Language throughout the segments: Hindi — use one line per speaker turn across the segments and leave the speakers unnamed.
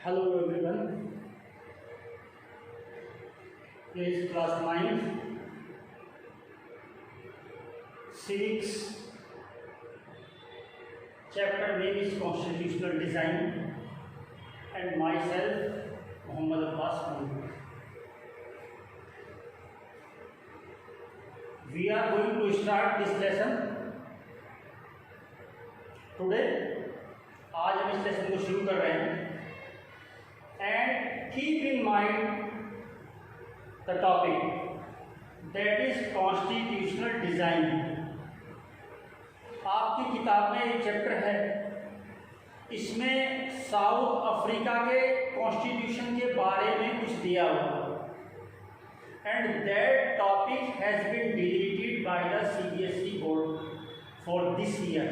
Hello everyone, here is class 9, Civics, chapter name is Constitutional Design, and myself, Muhammad Abbas Manzoor. We are going to start this lesson today. आज हम इस लेसन को शुरू कर रहे हैं. And keep in mind the topic, that is constitutional design. आपकी किताब में एक चैप्टर है, इसमें साउथ अफ्रीका के कॉन्स्टिट्यूशन के बारे में कुछ दिया हुआ, and that topic has been deleted by the CBSE board for this year.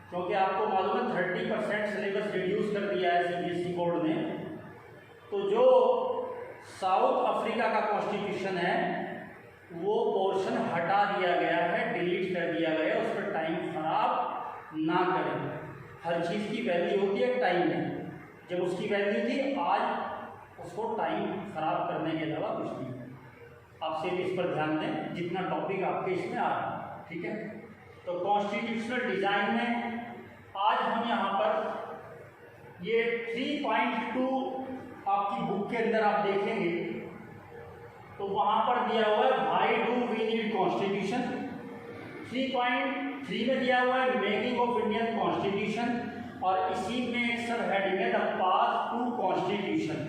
क्योंकि आपको मालूम है 30% सिलेबस रिड्यूस कर दिया है CBSE बोर्ड ने, तो जो साउथ अफ्रीका का कॉन्स्टिट्यूशन है वो पोर्शन हटा दिया गया है, डिलीट कर दिया गया है. उस पर टाइम खराब ना करें. हर चीज़ की वैल्यू होती है टाइम में. जब उसकी वैल्यू थी, आज उसको टाइम खराब करने के अलावा कुछ नहीं. आप सिर्फ इस पर ध्यान दें जितना टॉपिक आपके इसमें आ रहा है. ठीक है, तो कॉन्स्टिट्यूशनल डिज़ाइन में आज हम यहाँ पर ये 3.2 आपकी बुक के अंदर आप देखेंगे तो वहाँ पर दिया हुआ है why do we need constitution. 3.3 में दिया हुआ है मेकिंग ऑफ इंडियन कॉन्स्टिट्यूशन, और इसी में एक सब हेडिंग है द पाथ टू कॉन्स्टिट्यूशन.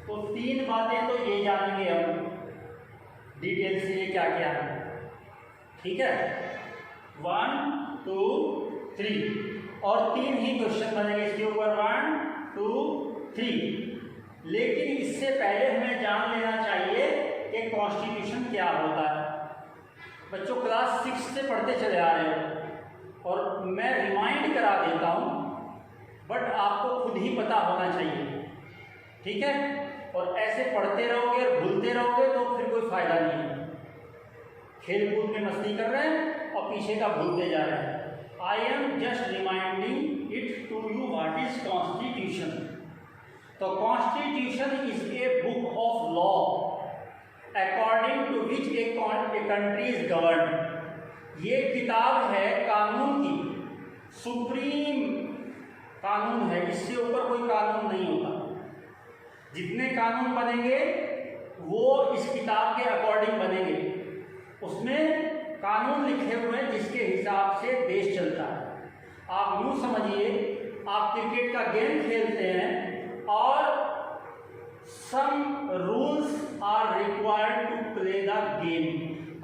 तो 3 बातें तो ये जानेंगे हम डिटेल से ये क्या क्या है. ठीक है, 1 2 3 और 3 ही क्वेश्चन बनेंगे इसके ऊपर, 1 2 3. लेकिन इससे पहले हमें जान लेना चाहिए कि कॉन्स्टिट्यूशन क्या होता है. बच्चों क्लास 6 से पढ़ते चले आ रहे हो और मैं रिमाइंड करा देता हूँ, बट आपको खुद ही पता होना चाहिए. ठीक है, और ऐसे पढ़ते रहोगे और भूलते रहोगे तो फिर कोई फायदा नहीं है. खेल कूद में मस्ती कर रहे हैं और पीछे का भूलते जा रहे हैं. I am just reminding it to you what is constitution. तो constitution is a book of law according to which a country is govern. ये किताब है कानून की, सुप्रीम कानून है, इससे ऊपर कोई कानून नहीं होता. जितने कानून बनेंगे वो इस किताब के अकॉर्डिंग बनेंगे. उसमें कानून लिखे हुए हैं जिसके हिसाब से देश चलता है. आप यूँ समझिए, आप क्रिकेट का गेम खेलते हैं और some rules are required to play the game.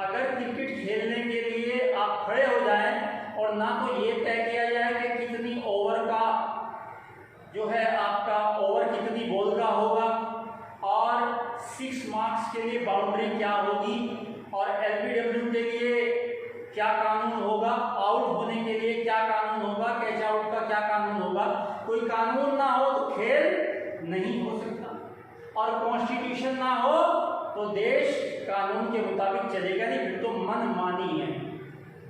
अगर क्रिकेट खेलने के लिए आप खड़े हो जाएं और ना तो ये तय किया जाए कि कितनी ओवर का जो है आपका ओवर कितनी बॉल का होगा, और 6 मार्क्स के लिए बाउंड्री क्या होगी, और LBW के लिए क्या कानून होगा, आउट होने के लिए क्या कानून होगा, कैच आउट का क्या कानून होगा. कोई कानून ना हो तो खेल नहीं हो सकता, और कॉन्स्टिट्यूशन ना हो तो देश कानून के मुताबिक चलेगा नहीं. फिर तो मनमानी है.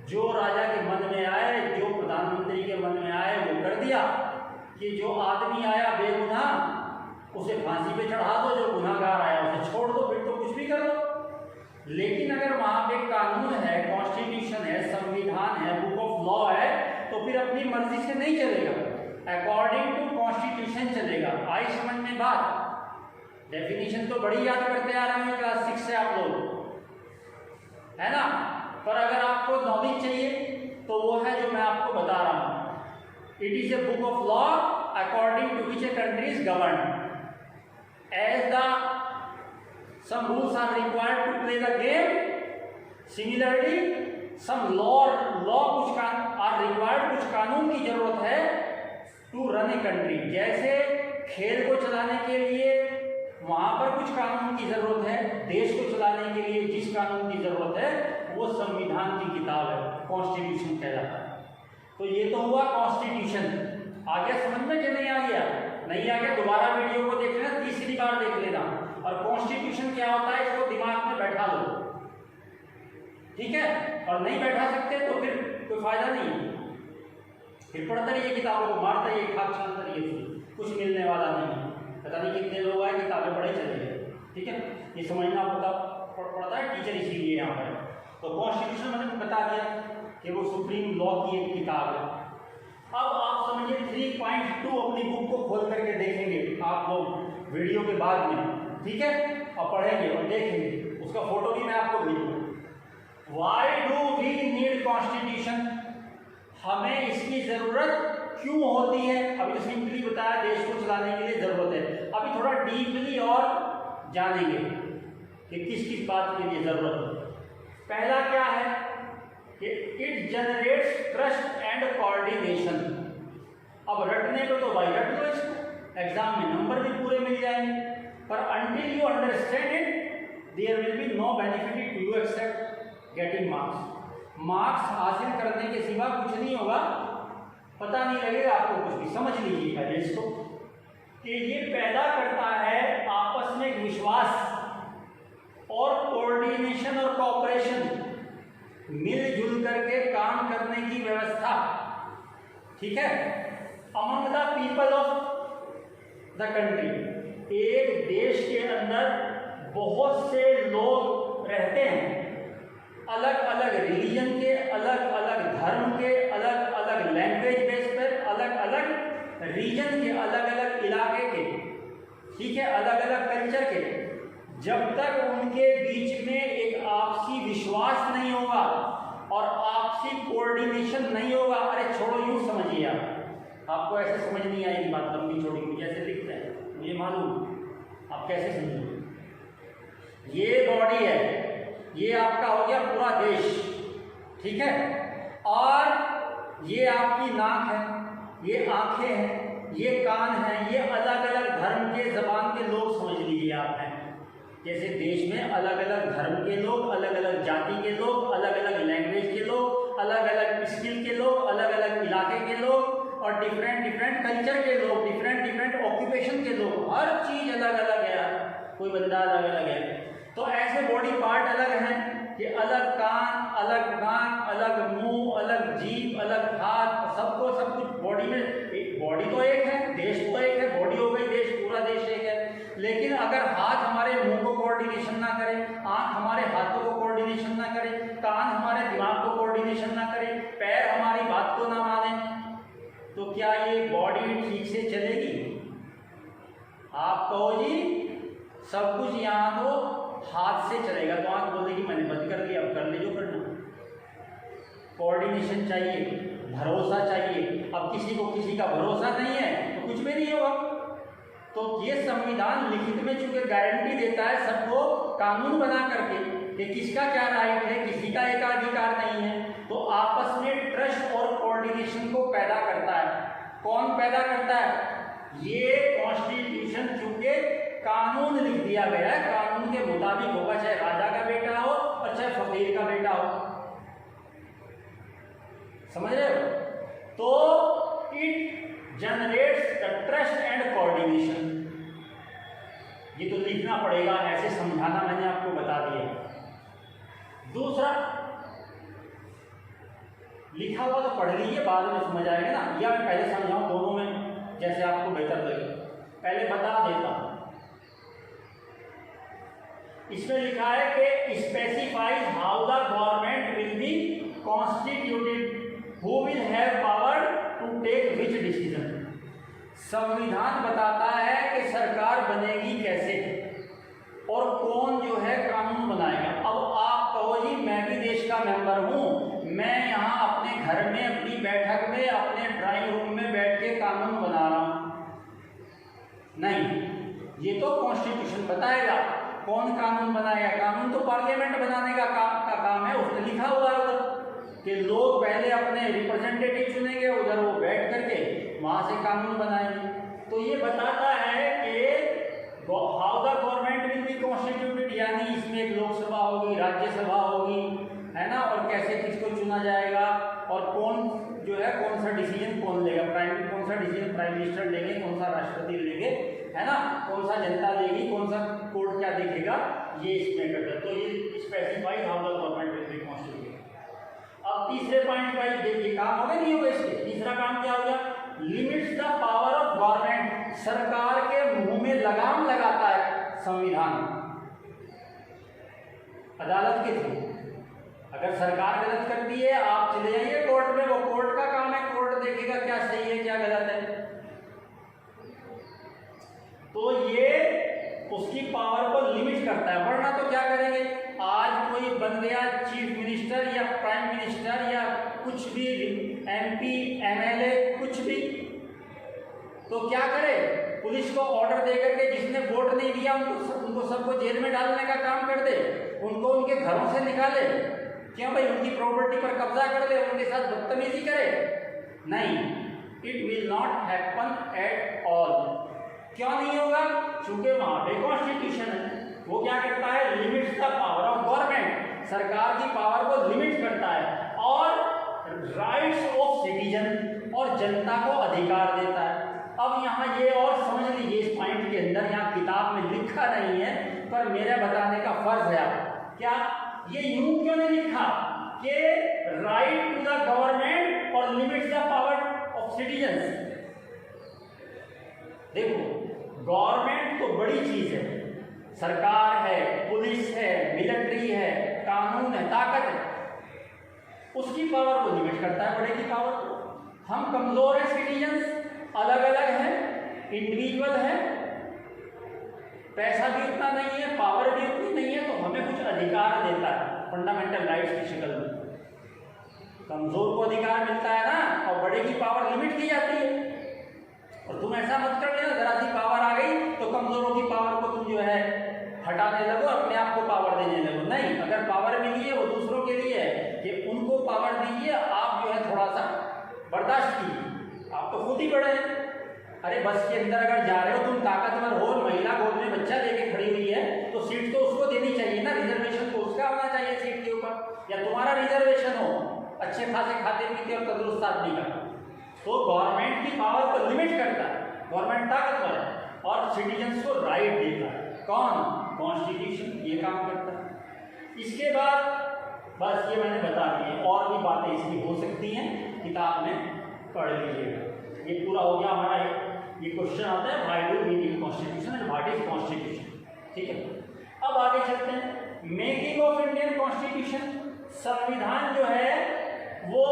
जो राजा के मन में आए, जो प्रधानमंत्री के मन में आए वो कर दिया, कि जो आदमी आया बेगुनाह उसे फांसी पे चढ़ा दो, जो गुनाहगार आया उसे छोड़ दो, फिर तो कुछ भी कर दो. लेकिन अगर वहाँ पे कानून है, कॉन्स्टिट्यूशन है, संविधान है, बुक ऑफ लॉ है, तो फिर अपनी मर्जी से नहीं चलेगा, अकॉर्डिंग टू कॉन्स्टिट्यूशन चलेगा. आई समझ में बात? डेफिनेशन तो बड़ी याद करते आ रहे हैं क्लास 6 से आप लोग, है ना. पर अगर आपको नॉलेज चाहिए तो वो है जो मैं आपको बता रहा हूँ. It is a book of law according to which a country is govern as the some rules are required to play the game. Similarly, some law कुछ are required, कुछ कानून की जरूरत है to run a country. जैसे खेल को चलाने के लिए वहाँ पर कुछ कानून की जरूरत है, देश को चलाने के लिए जिस कानून की जरूरत है वो संविधान की किताब है, कॉन्स्टिट्यूशन कहलाता है. तो ये तो हुआ कॉन्स्टिट्यूशन. आ गया समझ में कि नहीं आ गया? नहीं आ गया दोबारा वीडियो को देख लेना, तीसरी बार देख लेना. और कॉन्स्टिट्यूशन क्या होता है इसको दिमाग में बैठा लो. ठीक है, और नहीं बैठा सकते तो फिर कोई फायदा नहीं है. फिर पढ़ते रहिए किताबों को, मारते रहिए खाक छानते रहिए. कुछ मिलने वाला नहीं है। पता नहीं कितने लोग आए किताबें पढ़े चले गए, ठीक है, ये समझना पड़ता है टीचर इसीलिए यहाँ पर। तो कॉन्स्टिट्यूशन मैंने बता दिया कि वो सुप्रीम लॉ की एक किताब है। अब आप समझिए 3.2 अपनी बुक को खोल करके देखेंगे आप लोग वीडियो के बाद में, ठीक है, और पढ़ेंगे और देखेंगे, उसका फोटो भी मैं आपको भेजूंगा। Why do we need constitution, हमें इसकी जरूरत क्यों होती है? अभी तो सिंपली बताया देश को चलाने के लिए जरूरत है, अभी थोड़ा डीपली और जानेंगे कि किस किस बात के लिए जरूरत है। पहला क्या है कि it generates trust and coordination. अब रटने को तो भाई रट लो इसको, एग्जाम में नंबर भी पूरे मिल जाएंगे, पर until you understand it there will be no benefit to you except getting marks. Marks हासिल करने के सिवा कुछ नहीं होगा, पता नहीं लगेगा आपको कुछ भी। समझ लीजिए पहले इसको कि ये पैदा करता है आपस में एक विश्वास और कोऑर्डिनेशन और कोऑपरेशन, मिलजुल करके काम करने की व्यवस्था, ठीक है, among the people of the country. एक देश के अंदर बहुत से लोग रहते हैं, अलग अलग रिलीजन के, अलग अलग धर्म के, अलग अलग लैंग्वेज बेस पर, अलग अलग रीजन के, अलग अलग इलाके के, ठीक है, अलग अलग कल्चर के। जब तक उनके बीच में एक आपसी विश्वास नहीं होगा और आपसी कोऑर्डिनेशन नहीं होगा, अरे छोड़ो यूँ समझिए आपको ऐसे समझ नहीं आएगी बात लंबी छोड़ी हुई जैसे दिखते हैं, मुझे मालूम, आप कैसे समझोगे। ये बॉडी है, ये आपका हो गया पूरा देश, ठीक है, और ये आपकी नाक है, ये आंखें हैं, ये कान हैं, ये अलग अलग धर्म के जबान के लोग समझ लीजिए आप हैं। जैसे देश में अलग अलग धर्म के लोग, अलग अलग जाति के लोग, अलग अलग लैंग्वेज के लोग, अलग अलग स्किल के लोग, अलग अलग इलाके के लोग, और डिफरेंट डिफरेंट कल्चर के लोग, डिफरेंट डिफरेंट ऑक्यूपेशन के लोग, हर चीज़ अलग अलग है, कोई बंदा अलग अलग है। तो ऐसे बॉडी पार्ट अलग हैं कि अलग कान, अलग नाक, अलग मुंह, अलग जीभ, अलग हाथ, सबको सब कुछ बॉडी में, बॉडी तो एक है, देश तो एक है, बॉडी हो गई देश, पूरा देश एक है। लेकिन अगर हाथ हमारे मुंह को कोऑर्डिनेशन ना करे, आंख हमारे हाथों को कोऑर्डिनेशन ना करे, कान हमारे दिमाग को कोऑर्डिनेशन ना करे, पैर हमारी बात को ना माने, तो क्या ये बॉडी ठीक से चलेगी? आप कहो जी सब कुछ यहाँ तो हाथ से चलेगा, तो आंख बोलेगी मैंने बंद कर दिया, अब कर ले जो करना। कोऑर्डिनेशन चाहिए, भरोसा चाहिए। अब किसी को किसी का भरोसा नहीं है तो कुछ भी नहीं होगा। तो ये संविधान लिखित में चूंकि गारंटी देता है सबको कानून बना करके कि किसका क्या राइट है, किसी का एकाधिकार नहीं है, तो आपस में ट्रस्ट और कोऑर्डिनेशन को पैदा करता है। कौन पैदा करता है? ये कॉन्स्टिट्यूशन चूंकि कानून लिख दिया गया है, कानून के मुताबिक होगा, चाहे राजा का बेटा हो और चाहे फकीर का बेटा हो। समझ रहे हो? तो it generates the trust and coordination. ये तो लिखना पड़ेगा, ऐसे समझाना मैंने आपको बता दिया। दूसरा, लिखा हुआ तो पढ़ लीजिए, बाद में समझ आएगा ना, या मैं पहले समझाऊं दोनों में जैसे आपको बेहतर लगे। पहले बता देता हूं, इसमें लिखा है कि specifies how the government will be constituted, who will have power to take which decision. संविधान बताता है कि सरकार बनेगी कैसे और कौन जो है कानून बनाएगा। अब आप कहो जी मैं भी देश का मेंबर हूं, मैं यहाँ अपने घर में अपनी बैठक में अपने ड्राइंग रूम में बैठ के कानून बना रहा हूं, नहीं, ये तो कॉन्स्टिट्यूशन बताएगा कौन कानून बनाएगा। कानून तो पार्लियामेंट बनाने का काम है, उसने लिखा हुआ है उधर कि लोग पहले अपने रिप्रेजेंटेटिव चुनेंगे, उधर वो बैठ करके वहां से कानून बनाएंगे। तो ये बताता है कि how the government will be constituted, यानी इसमें एक लोकसभा होगी, राज्यसभा होगी, है ना, और कैसे किसको चुना जाएगा और कौन जो है कौन सा डिसीजन कौन लेगा, कौन सा डिसीजन प्राइम मिनिस्टर लेंगे, कौन सा राष्ट्रपति लेंगे, है ना, कौन सा जनता लेगी, कौन सा कोर्ट क्या देखेगा, ये इसमें करता है। तो ये specifies how the government will be constituted. अब तीसरे पॉइंट पर देखिए काम हो गया नहीं होगा इसके। तीसरा काम क्या होगा? Limits the power of government, सरकार के मुंह में लगाम लगाता है संविधान अदालत के थ्रू। अगर सरकार गलत करती है, आप चले जाइए कोर्ट में, वो कोर्ट का काम है, कोर्ट देखेगा क्या सही है क्या गलत है। तो ये उसकी पावर को लिमिट करता है, वरना तो क्या करेंगे, आज कोई बन गया चीफ मिनिस्टर या प्राइम मिनिस्टर या कुछ भी MP MLA कुछ भी, तो क्या करे, पुलिस को ऑर्डर दे करके जिसने वोट नहीं दिया उनको सबको जेल में डालने का काम कर दे, उनको उनके घरों से निकाले, क्यों भाई, उनकी प्रॉपर्टी पर कब्जा कर ले, उनके साथ बदतमीजी करे। नहीं, it will not happen at all. क्यों नहीं होगा? क्योंकि वहां पे कॉन्स्टिट्यूशन है, वो क्या करता है, limits the power of government, सरकार की पावर को लिमिट करता है और राइट्स ऑफ सिटीजन, और जनता को अधिकार देता है। अब यहाँ ये और समझ लीजिए, इस पॉइंट के अंदर यहाँ किताब में लिखा नहीं है, पर मेरे बताने का फर्ज है। क्या ये यूं क्यों नहीं लिखा कि राइट टू द गवर्नमेंट और limits the power of citizens? देखो, गवर्नमेंट तो बड़ी चीज है, सरकार है, पुलिस है, मिलिट्री है, कानून है, ताकत है, उसकी पावर को लिमिट करता है, बड़े की पावर को। हम कमजोर है, सिटीजन्स अलग अलग है, इंडिविजुअल है, पैसा भी उतना नहीं है, पावर भी उतनी नहीं है, तो हमें कुछ अधिकार देता है फंडामेंटल राइट्स की शक्ल में। कमजोर को अधिकार मिलता है ना, और बड़े की पावर लिमिट की जाती है। और तुम ऐसा मत कर लेना, जरा सी पावर आ गई तो कमजोरों की पावर को तुम जो है हटाने लगो, अपने आप को पावर देने लगो। नहीं, अगर पावर मिली है वो दूसरों के लिए है कि उनको पावर दीजिए, आप जो है थोड़ा सा बर्दाश्त कीजिए, आप तो खुद ही बड़े हैं। अरे बस के अंदर अगर जा रहे हो, तुम ताकतवर हो, महिला गोद में बच्चा लेके खड़ी हुई है, तो सीट तो उसको देनी चाहिए ना, रिजर्वेशन तो उसका होना चाहिए सीट के ऊपर। या तुम्हारा रिजर्वेशन हो, अच्छे खासे खाते पीते और तंदुरुस्त आदमी का, तो गवर्नमेंट की पावर को लिमिट करता है, गवर्नमेंट ताकतवर है और सिटीजन्स को राइट देता है। कौन? कॉन्स्टिट्यूशन ये काम करता है। इसके बाद बस ये मैंने बता दिए, और भी बातें इसकी हो सकती हैं, किताब में पढ़ लीजिएगा। ये पूरा हो गया हमारा। ये क्वेश्चन आता है, why do we need constitution and what is constitution. ठीक है, अब आगे चलते हैं। मेकिंग ऑफ इंडियन कॉन्स्टिट्यूशन, संविधान जो है वो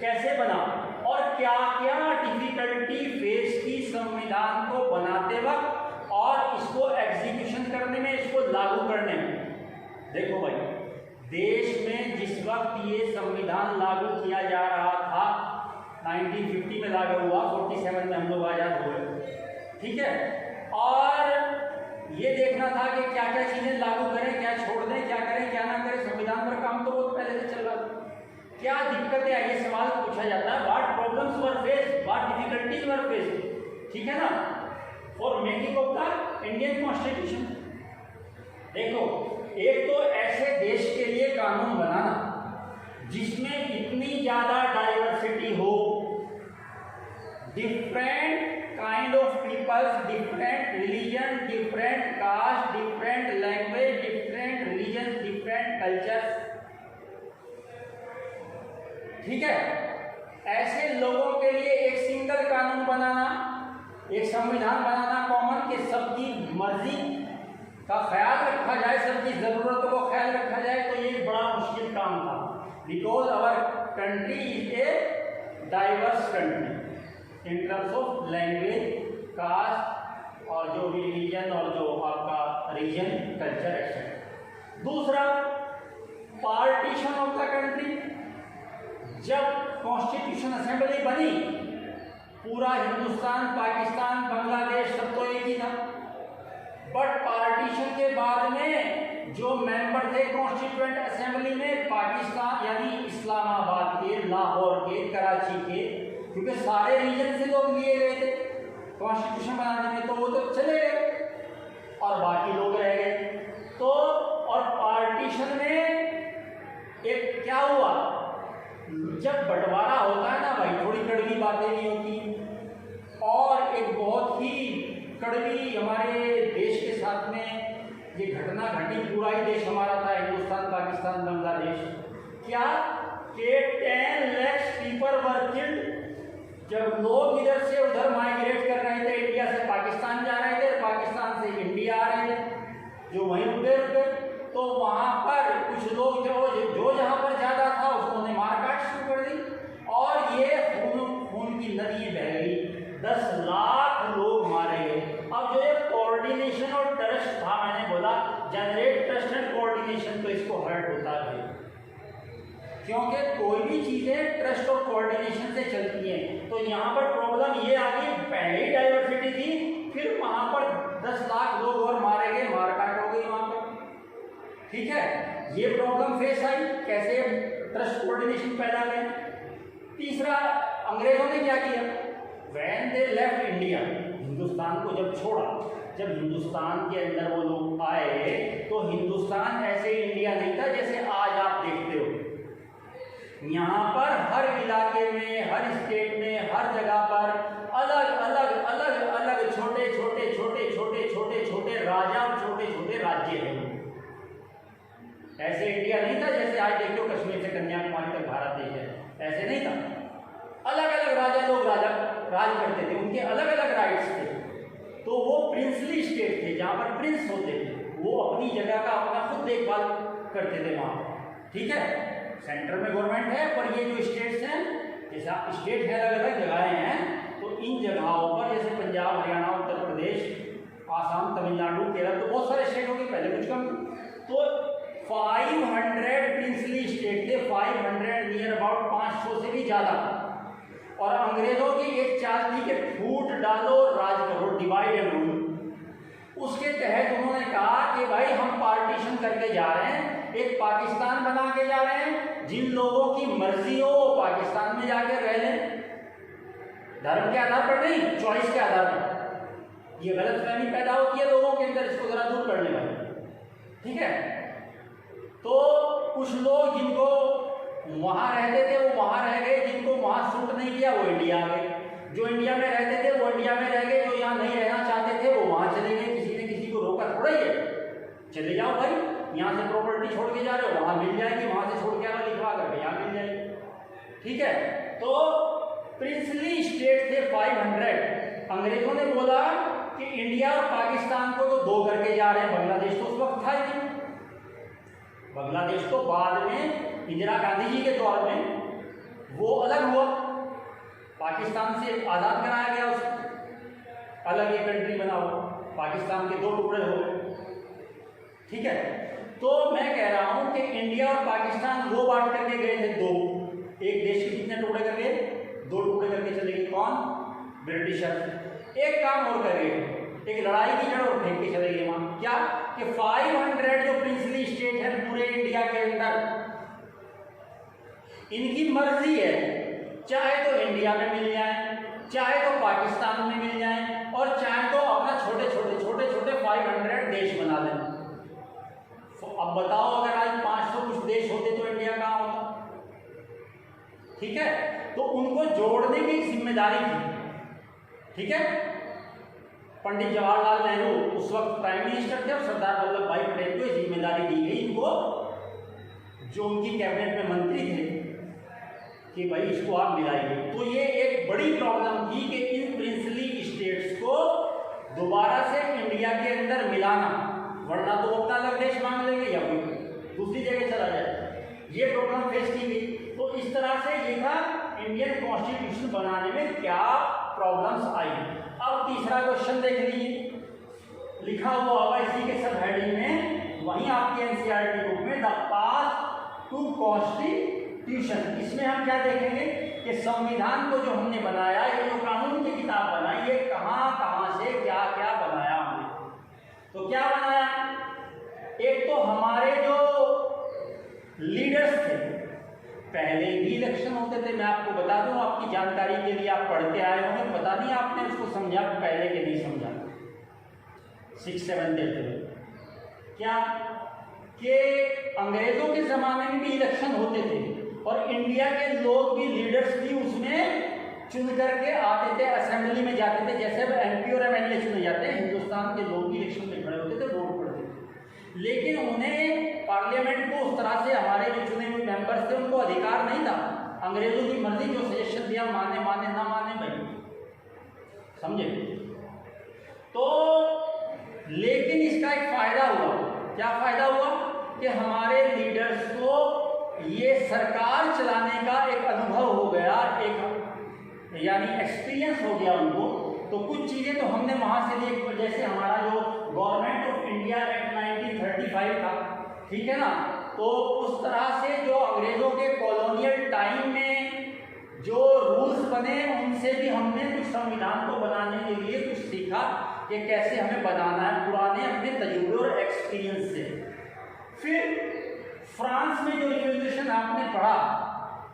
कैसे बना और क्या क्या डिफिकल्टी फेस की संविधान को बनाते वक्त और इसको एग्जीक्यूशन करने में, इसको लागू करने में। देखो भाई, देश में जिस वक्त ये संविधान लागू किया जा रहा था, 1950 में लागू हुआ, 47 में हम लोग आजाद हुए, ठीक है, और ये देखना था कि क्या क्या चीजें लागू करें, क्या छोड़ दें, क्या करें क्या ना करें। संविधान पर काम तो बहुत पहले से चल रहा था। क्या दिक्कतें आई, ये सवाल पूछा जाता है, what problems were faced, what difficulties were faced, ठीक है ना, for making of the Indian constitution. देखो, एक तो ऐसे देश के लिए कानून बनाना जिसमें इतनी ज्यादा डाइवर्सिटी हो, different kind of peoples, different religion, different caste, different language, different religion, different culture, ठीक है, ऐसे लोगों के लिए एक सिंगल कानून बनाना, एक संविधान बनाना कॉमन, के सबकी मर्जी का ख्याल रखा जाए, सबकी जरूरतों को ख्याल रखा जाए, तो ये बड़ा मुश्किल काम था। Because our country is a diverse country in terms of language, caste और जो भी रिलीजन और जो आपका रीजन, कल्चर एक्सेट्रा। दूसरा, पार्टीशन ऑफ द कंट्री। जब कॉन्स्टिट्यूशन असेंबली बनी, पूरा हिंदुस्तान, पाकिस्तान, बांग्लादेश सब तो एक ही था, बट पार्टीशन के बाद में जो मेंबर थे कॉन्स्टिट्यूएंट असेंबली में, पाकिस्तान यानी इस्लामाबाद के, लाहौर के, कराची के, क्योंकि सारे रीजन से लोग लिए गए थे कॉन्स्टिट्यूशन बनाने में, तो वो तो चले गए और बाकी लोग रह गए। तो और पार्टीशन में एक क्या हुआ, जब बंटवारा होता है ना भाई, थोड़ी कड़वी बातें भी होती, और एक बहुत ही कड़वी हमारे देश के साथ में ये घटना घटी। पूरा ही देश हमारा था, हिंदुस्तान, पाकिस्तान, बांग्लादेश। क्या कि 10 लाख पीपल वर किल्ड जब लोग इधर से उधर माइग्रेट कर रहे थे, इंडिया से पाकिस्तान जा रहे थे, पाकिस्तान से इंडिया आ रहे थे, जो वहीं रुके, तो वहाँ पर कुछ लोग जो जहाँ पर ज़्यादा था उसने मारकाट शुरू कर दी और ये खून की नदी बह गई, 10 लाख लोग मारे गए। अब जो ये कोऑर्डिनेशन और ट्रस्ट था, मैंने बोला जनरेट ट्रस्ट एंड कोऑर्डिनेशन, तो इसको हर्ट होता है, क्योंकि कोई भी चीज़ें ट्रस्ट और कोऑर्डिनेशन से चलती हैं। तो यहाँ पर प्रॉब्लम ये आ गई, पहले ही डाइवर्सिटी थी, फिर वहाँ पर 10 लाख लोग और मारे गए, मारकाट हो गई वहाँ पर, ठीक है। ये प्रॉब्लम फेस आई, कैसे ट्रस्ट कोऑर्डिनेशन पैदा करें। तीसरा, अंग्रेजों ने क्या किया, when they left India, Hindustan को जब छोड़ा, जब हिंदुस्तान के अंदर वो लोग आए तो हिंदुस्तान ऐसे इंडिया नहीं था जैसे आज आप देखते हो। यहाँ पर हर इलाके में, हर स्टेट में, हर जगह पर अलग अलग अलग अलग छोटे छोटे छोटे छोटे छोटे छोटे राजा और छोटे छोटे राज्य हैं। ऐसे इंडिया नहीं था जैसे आज देखो कश्मीर से कन्याकुमारी तक भारत देश है, ऐसे नहीं था। अलग अलग राजा लोग राज करते थे, उनके अलग अलग राइट्स थे। तो वो प्रिंसली स्टेट थे, जहाँ पर प्रिंस होते थे, वो अपनी जगह का अपना खुद देखभाल करते थे वहाँ, ठीक है। सेंटर में गवर्नमेंट है, पर ये जो स्टेट्स हैं, जैसे स्टेट है अलग अलग जगहें हैं, तो इन जगहों पर जैसे पंजाब, हरियाणा, उत्तर प्रदेश, आसाम, तमिलनाडु, केरल, तो बहुत सारे स्टेट हो गए, पहले कुछ कम। तो 500 प्रिंसली स्टेट थे, 500 नियर अबाउट 500 से भी ज़्यादा। और अंग्रेजों की एक चाल थी कि फूट डालो राज करो, डिवाइड एंड रूल। उसके तहत उन्होंने कहा कि भाई हम पार्टीशन करके जा रहे हैं, एक पाकिस्तान बना के जा रहे हैं, जिन लोगों की मर्जी हो वो पाकिस्तान में जाकर रह लें, धर्म के आधार पर नहीं, चॉइस के आधार पर। ये गलतफहमी पैदा होती है लोगों के अंदर, इसको जरा दूर करने वाले, ठीक है। तो कुछ लोग जिनको वहाँ रहते थे वो वहाँ रह गए, जिनको वहाँ सूट नहीं किया वो इंडिया आ गए, जो इंडिया में रहते थे वो इंडिया में रह गए, जो यहाँ नहीं रहना चाहते थे वो वहाँ चले गए। किसी ने किसी को रोका थोड़ा ही है, चले जाओ भाई, यहाँ से प्रॉपर्टी छोड़ के जा रहे हो, वहाँ मिल जाएगी, वहाँ से छोड़ के आ रहे हो लिखवा करके यहाँ मिल जाएगी, ठीक है। तो प्रिंसली स्टेट थे 500। अंग्रेजों ने बोला कि इंडिया और पाकिस्तान को तो दो करके जा रहे हैं, बांग्लादेश तो उस वक्त था ही नहीं। बांग्लादेश तो बाद में इंदिरा गांधी जी के दौर में वो अलग हुआ, पाकिस्तान से आज़ाद कराया गया, उसको अलग एक कंट्री बना हुआ, पाकिस्तान के 2 टुकड़े हो गए, ठीक है। तो मैं कह रहा हूं कि इंडिया और पाकिस्तान वो बांट करके गए थे, 2, एक देश के कितने टुकड़े करके, 2 टुकड़े करके चले गए, कौन, ब्रिटिशर। एक काम और कर गए, एक लड़ाई की जड़ और फेंक के चले गए वहां, क्या कि 500 जो प्रिंसली स्टेट है पूरे इंडिया के अंदर, इनकी मर्जी है, चाहे तो इंडिया में मिल जाए, चाहे तो पाकिस्तान में मिल जाए, और चाहे तो अपना छोटे छोटे छोटे छोटे 500 देश बना लें। तो अब बताओ अगर आज 500 कुछ देश होते तो इंडिया कहाँ होता, ठीक है। तो उनको जोड़ने की जिम्मेदारी थी, ठीक है। पंडित जवाहरलाल नेहरू उस वक्त प्राइम मिनिस्टर थे और सरदार वल्लभ भाई पटेल को जिम्मेदारी दी गई इनको, जो उनकी कैबिनेट में मंत्री थे, कि भाई इसको आप मिलाइए। तो ये एक बड़ी प्रॉब्लम थी कि इन प्रिंसली स्टेट्स को दोबारा से इंडिया के अंदर मिलाना, वरना तो अपना अलग देश मांग लेंगे या कोई दूसरी जगह चला जाए। ये प्रॉब्लम फेस की गई। तो इस तरह से ये था इंडियन कॉन्स्टिट्यूशन बनाने में क्या प्रॉब्लम्स आई। अब तीसरा क्वेश्चन देख लीजिए, लिखा हुआ होगा इसी के सब हेडिंग में, वहीं आपके एनसीईआरटी बुक में, द पाथ टू कॉन्स्टिट्यूशन। इसमें हम क्या देखेंगे कि संविधान को जो हमने बनाया, ये जो कानून की किताब बनाई, ये कहाँ कहाँ से क्या क्या बनाया हमने। तो क्या बनाया, एक तो हमारे जो लीडर्स थे, पहले भी इलेक्शन होते थे, मैं आपको बता दूं आपकी जानकारी के लिए, आप पढ़ते आए होंगे, पता नहीं आपने उसको समझा पहले के नहीं समझा, 6-7 देते हुए क्या कि अंग्रेजों के ज़माने में भी इलेक्शन होते थे और इंडिया के लोग भी, लीडर्स भी उसमें चुन करके आते थे, असेंबली में जाते थे, जैसे MP और MLA चुने जाते हैं, हिंदुस्तान के लोग भी इलेक्शन में खड़े होते थे, वोट पड़ते थे। लेकिन उन्हें पार्लियामेंट को उस तरह से, हमारे जो चुने हुए मेंबर्स थे उनको अधिकार नहीं था अंग्रेजों की मर्जी, जो सजेशन दिया माने माने ना माने भाई, समझे। तो लेकिन इसका एक फायदा हुआ, क्या फायदा हुआ कि हमारे लीडर्स को ये सरकार चलाने का एक अनुभव हो गया, एक यानी एक्सपीरियंस हो गया उनको। तो कुछ चीज़ें तो हमने वहाँ से लिए, जैसे हमारा जो गवर्नमेंट ऑफ इंडिया एक्ट 1935 था, ठीक है ना, तो उस तरह से जो अंग्रेजों के कॉलोनियल टाइम में जो रूल्स बने उनसे भी हमने कुछ संविधान को बनाने के लिए कुछ सीखा कि कैसे हमें बनाना है, पुराने अपने तजुर्बे और एक्सपीरियंस से। फिर फ्रांस में जो रिवॉल्यूशन आपने पढ़ा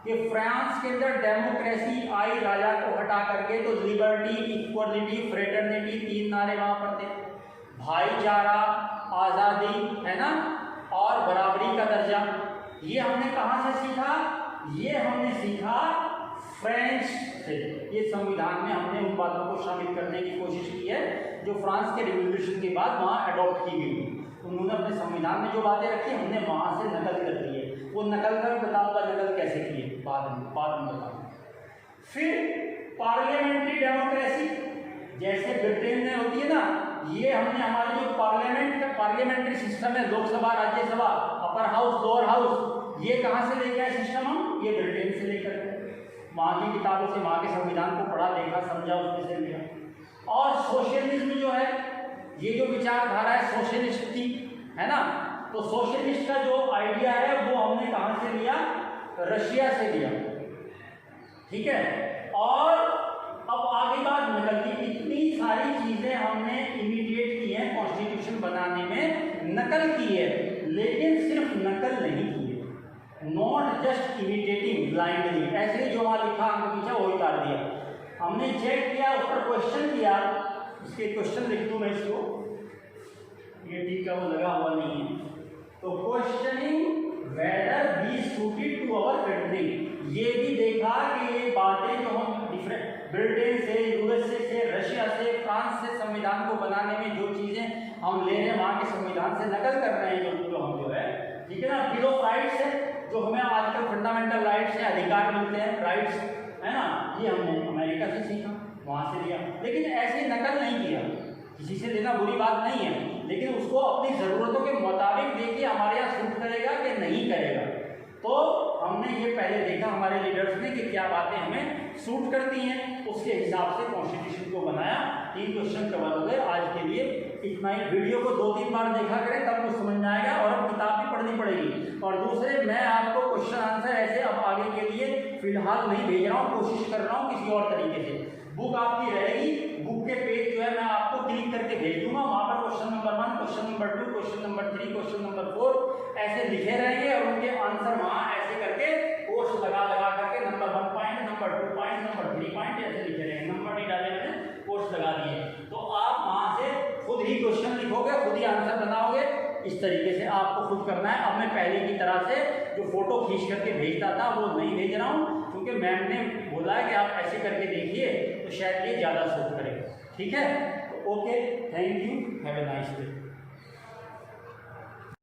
कि फ्रांस के अंदर डेमोक्रेसी आई राजा को हटा करके, तो लिबर्टी, इक्वलिटी, फ्रेटर्निटी, 3 नारे वहाँ पर थे, भाईचारा, आज़ादी, है ना, और बराबरी का दर्जा। ये हमने कहाँ से सीखा? ये हमने सीखा फ्रेंच से। ये संविधान में हमने उन बातों को शामिल करने की कोशिश की है जो फ्रांस के रिवॉल्यूशन के बाद वहाँ अडॉप्ट की गई। उन्होंने अपने संविधान में जो बातें रखी हमने वहाँ से नकल कर दी है। वो नकल कर बताऊंगा, नकल कैसे की है बाद में बताऊंगा। फिर पार्लियामेंट्री डेमोक्रेसी, जैसे ब्रिटेन में होती है ना, ये हमने हमारे जो पार्लियामेंट्री सिस्टम है, Lok Sabha, Rajya Sabha, upper house, lower house, ये कहाँ से लेके आए सिस्टम हम? ये ब्रिटेन से लेकर के, वहाँ की किताबों से, वहाँ के संविधान को पढ़ा, देखा, समझा, उसमें से लिया। और सोशलिज्म जो है, ये जो विचारधारा है सोशलिस्ट की, है ना, तो सोशलिस्ट का जो आइडिया है वो हमने कहाँ से लिया? रशिया से लिया, ठीक है। और अब आगे बात नकल की। इतनी सारी चीजें हमने इमिडिएट की हैं कॉन्स्टिट्यूशन बनाने में, नकल की है, लेकिन सिर्फ नकल नहीं की है, नॉट जस्ट इमिटेटिंग ब्लाइंडली, ऐसे ही जो वहाँ लिखा हमने पीछे वो उतार दिया। हमने चेक किया, उस पर क्वेश्चन किया, इसके क्वेश्चन लिख दूँ मैं इसको, ये ठीक है, वो लगा हुआ नहीं है। तो questioning whether be suited to our country, ये भी देखा कि ये बातें जो हम डिफरेंट ब्रिटेन से, यूएसए से, रशिया से, फ्रांस से संविधान को बनाने में जो चीज़ें हम ले रहे हैं वहाँ के संविधान से नकल कर रहे हैं, जो हम जो है, ठीक है ना, बिल ऑफ राइट्स है, जो हमें आजकल फंडामेंटल राइट्स है, अधिकार मिलते हैं, राइट्स, है ना, ये हमने अमेरिका से सीखा, वहाँ से लिया। लेकिन ऐसे नकल नहीं किया, किसी से लेना बुरी बात नहीं है, लेकिन उसको अपनी ज़रूरतों के मुताबिक देखिए हमारे यहाँ सूट करेगा कि नहीं करेगा। तो हमने ये पहले देखा हमारे लीडर्स ने कि क्या बातें हमें सूट करती हैं, उसके हिसाब से कॉन्स्टिट्यूशन को बनाया। 3 क्वेश्चन कवर हो गए आज के लिए, इतना ही। वीडियो को 2-3 बार देखा करें तब कुछ समझ में आएगा, और अब किताब भी पढ़नी पड़ेगी। और दूसरे, मैं आपको क्वेश्चन आंसर ऐसे अब आगे के लिए फिलहाल नहीं भेज रहा हूँ, कोशिश कर रहा हूँ किसी और तरीके से। बुक आपकी रहेगी, बुक के पेज जो है मैं आपको क्लिक करके भेज दूंगा, वहाँ पर question number 1, question number 2, question number 3, question number 4 ऐसे लिखे रहेंगे, और उनके आंसर वहाँ ऐसे करके कोर्स लगा करके number 1 point, number 2 point, number 3 point ऐसे लिखे रहेंगे, नंबर नहीं डाले मैंने, कोर्स लगा दिए। तो आप वहाँ से खुद ही क्वेश्चन लिखोगे, खुद ही आंसर बनाओगे, इस तरीके से आपको खुद करना है। अब मैं पहले की तरह से जो फोटो खींच करके भेजता था वो नहीं भेज रहा हूँ, क्योंकि मैम ने बोला है कि आप ऐसे करके देखिए तो शायद ये ज़्यादा सूट करेगा, ठीक है। तो okay, thank you, have a nice day.